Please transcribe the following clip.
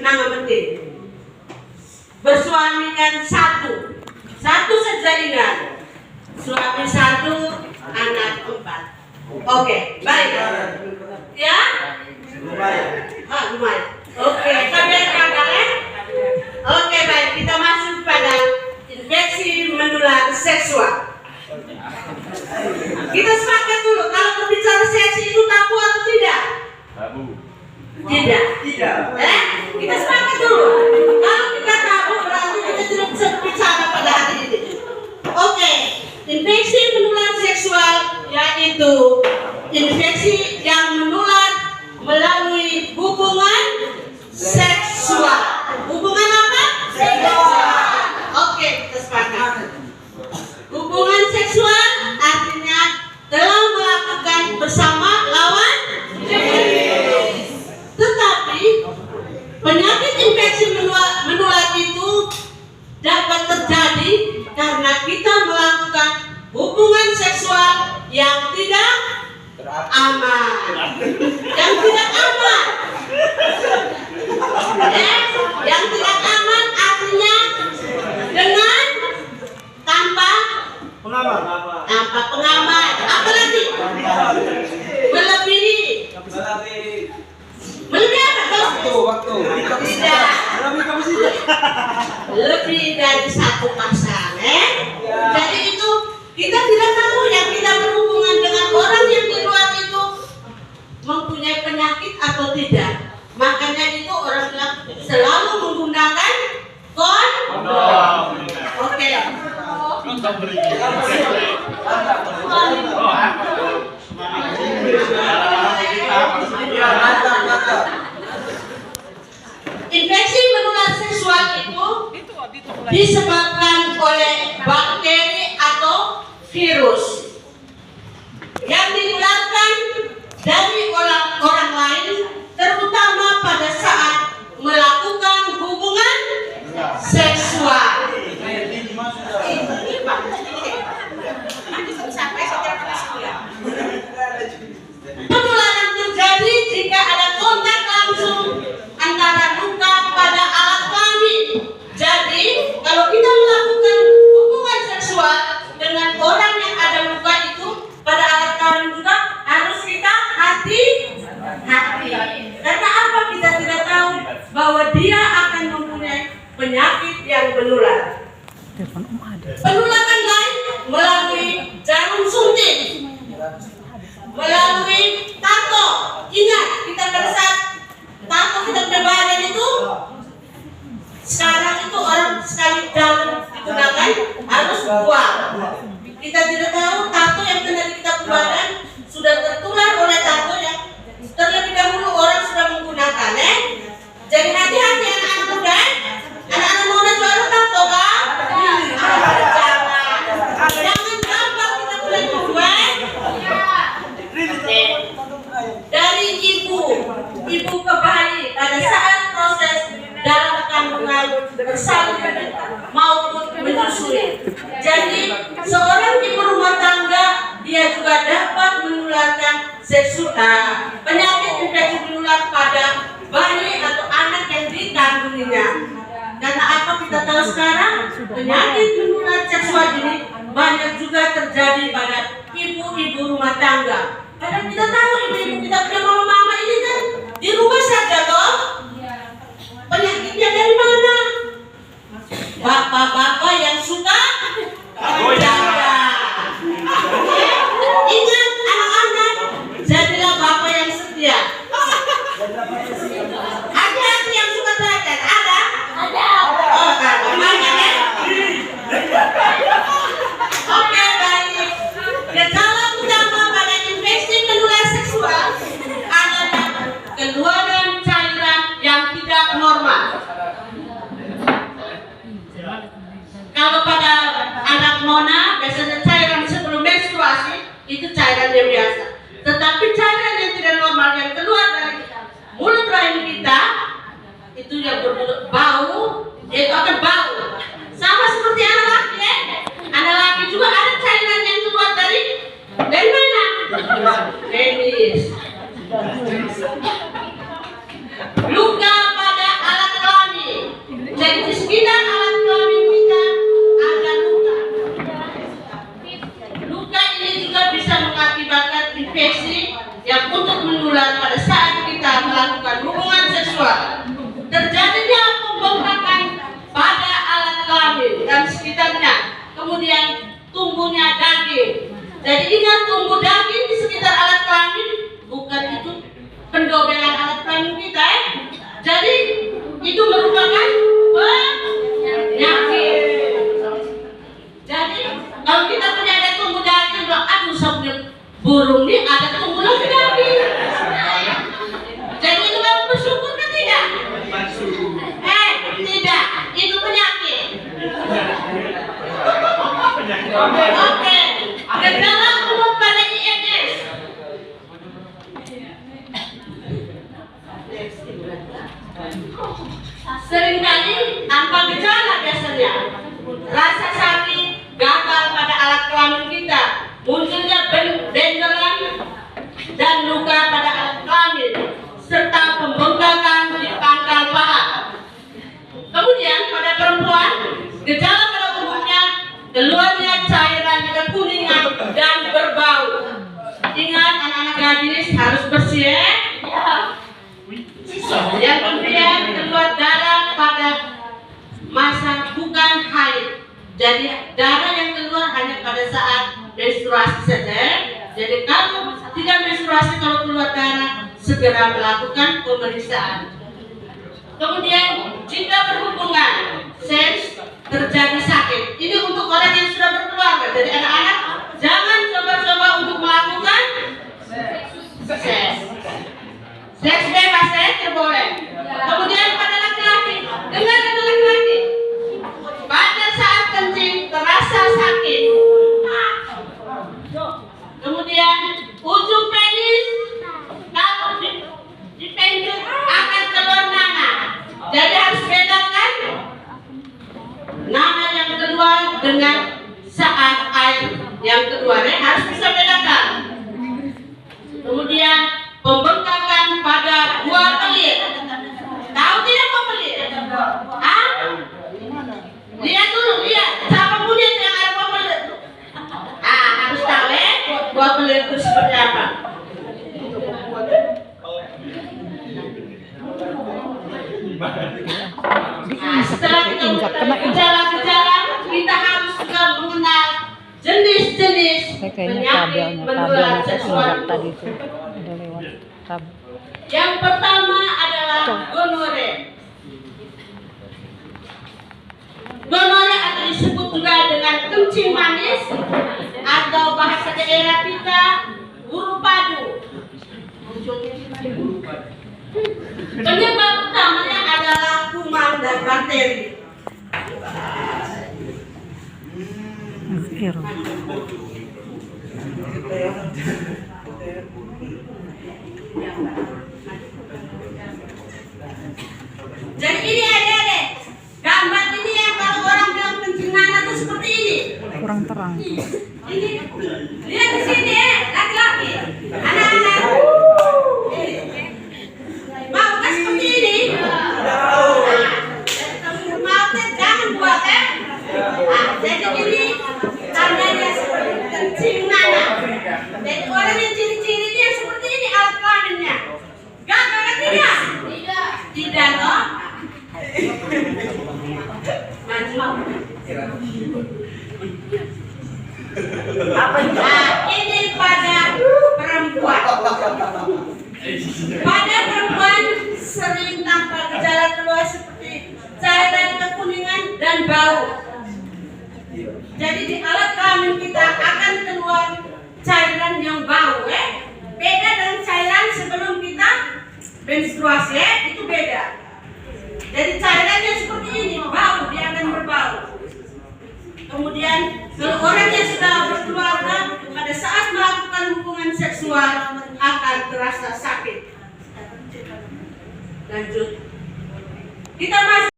nang penting. Bersuami kan satu saja ingat. Suami satu, anak 4. Oke, baik. Ya? Lumayan. Oke, sampai kalian. Oke, baik. Kita masuk pada infeksi menular seksual. Kita sepakat dulu, kalau berbicara seks itu tabu atau tidak? Tabu. Tidak. Kita sepakat dulu. Kalau kita tabu berarti kita tidak bisa berbicara pada hari ini. Oke, infeksi menular seksual yaitu infeksi yang menular melalui hubungan seksual. Hubungan apa? Seksual. Oke, kita sepakat. Hubungan seksual artinya telah melakukan bersama lawan jenis. Tetapi penyakit infeksi menular itu dapat terjadi karena kita melakukan hubungan seksual yang tidak aman. Yang tidak aman. Yang tidak aman artinya dengan tanpa pengaman. Apa lagi? Melebihi waktu. Tidak. Lebih dari satu pasangan. Jadi itu kita tidak tahu yang kita berhubungan dengan orang yang di luar itu mempunyai penyakit atau tidak. Makanya itu orang bilang selalu menggunakan kondom. Oke. Infeksi menular seksual itu disebabkan oleh bakteri atau virus yang dinularkan dari orang lain, terutama pada saat melakukan hubungan seksual. Penularan terjadi jika ada kontak langsung antara luka pada alat kelamin. Jadi, kalau kita melakukan hubungan seksual dengan orang yang ada luka itu pada alat kelamin juga harus kita hati-hati. Karena apa? Kita tidak tahu bahwa dia akan mempunyai penyakit yang menular. Penularan lain melalui jarum suntik, melalui tato. Ingat, kita pada saat tato kita berbadan itu, sekarang itu orang sekali dalam digunakan harus buang. Kita tidak tahu tato yang kena di kita berbadan sudah tertular oleh tato yang terlebih dahulu orang sudah menggunakan. Jadi hati-hati anak-anak muda. Anak-anak muda jual tato kan? Jangan gampang kita mulai membuat. Dari ibu ke bayi pada saat proses dalam kandungan bersalin maupun menyusui. Jadi seorang ibu rumah tangga dia juga dapat menularkan penyakit infeksi menular pada bayi atau anak yang dikandunginya. Karena apa kita tahu sekarang penyakit menular seksual ini banyak juga terjadi pada ibu-ibu rumah tangga. Karena kita tahu ibu-ibu kita punya mama-mama ini kan di rumah saja toh. Penyakitnya dari mana? Bapak-bapak yang suka berjaga. Ingat anak-anak, jadilah bapak yang setia. Hati-hati yang suka belajar. Ada? Oh, banyak ya? Oke, baik. Gejala utama pada infeksi menular seksual adalah keluaran cairan seksual. Terjadinya pembengkakan pada alat kelamin dan sekitarnya, kemudian tumbuhnya daging. Jadi ingat, tumbuh daging di sekitar alat kelamin bukan itu pendobelan alat kelamin kita. Jadi itu merupakan penyakit. Jadi kalau kita punya ada tumbuh daging, aduh sambil burung nih ada tumbuh lagi daging. Jadi itu kan bersyukur kan tidak? Tidak, itu penyakit. Oke, gejala umum pada IMS. Seringkali tanpa gejala biasanya. Rasa sakit, gatal pada alat kelamin kita, munculnya benjolan dan luka pada alat kelamin, serta pembengkakan di pangkal paha. Kemudian pada perempuan, gejala pada umumnya keluarnya cairan kekuningan dan berbau. Ingat, anak-anak gadis harus bersih ya. Yang kemudian keluar darah pada masa bukan haid. Jadi darah yang keluar hanya pada saat menstruasi saja. Jadi kalau tidak menstruasi, kalau keluar darah, segera melakukan pemeriksaan. Kemudian jika berhubungan seks terjadi sakit, ini untuk orang yang sudah berkeluarga. Jadi anak-anak jangan coba-coba untuk melakukan seks. Seks bebas boleh. Kemudian pada laki-laki, dengar kata laki-laki, pada saat kencing terasa sakit. Kemudian ujung penis kalau dipencut akan keluar nanah. Jadi harus bedakan nanah yang kedua dengan saat air yang kedua, harus bisa bedakan. Kemudian pembengkakan pada buah pelir. Tahu tidak buah pelir? Lihat dulu, lihat. Siapa punya yang ada buah pelir? Harus tahu buah pelir itu seperti apa. Setelah kita mengetahui gejala-gejala, kita harus juga mengenal jenis-jenis penyakit menular seksual. Yang pertama adalah gonore. Gonore atau disebut juga dengan kencing manis atau bahasa daerah kita buru padu. Penyebab utamanya adalah kuman dan bakteri. Jadi ini adik-adik, gambar ini yang kalau orang bilang kencing nanah itu seperti ini. Kurang terang. Ini lihat di sini laki-laki, anak-anak. Mau kan seperti ini? Mau kan jangan buat jadi ini tandanya seperti kencing nanah. Jadi orang yang ciri-cirinya seperti ini alat kelaminnya. Gagal kan tidak? Tidak toh? Ini pada perempuan. Pada perempuan sering tampak gejala keluar seperti cairan kekuningan dan bau. Jadi di alat kelamin kita akan keluar cairan yang bau, beda dengan cairan sebelum kita menstruasi, itu beda. Jadi cairannya seperti ini, bau, dia akan berbau. Kemudian kalau orang yang sudah berkeluarga, pada saat melakukan hubungan seksual akan terasa sakit. Lanjut. Kita masih